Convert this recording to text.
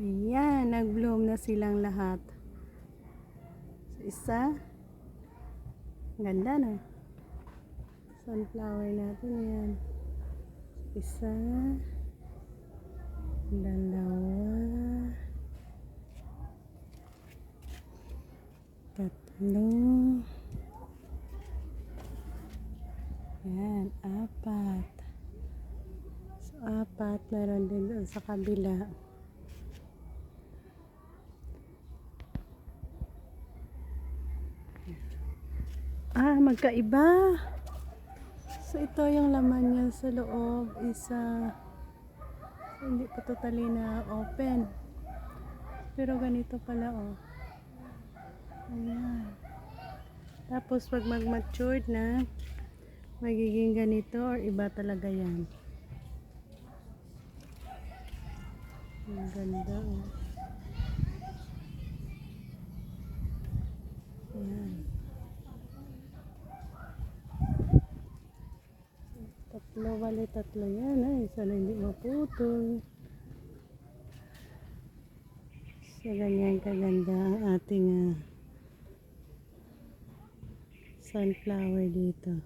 Ayan, nag-bloom na silang lahat. Isa. Ganda na. Sunflower natin yan. Isa. Dalawa. Tatlo. Yan, apat. So, apat. Meron din doon sa kabila. Magkaiba. So, ito yung laman niya sa loob. Isa. So, hindi pa totally na open. Pero ganito pala, oh. Ayan. Tapos, pag mag-matured na, magiging ganito or iba talaga yan. Ang ganda, oh. Ayan. Tatlo, bali tatlo yan. Ay, sana hindi maputol. So, ganyan kaganda ang ating sunflower dito.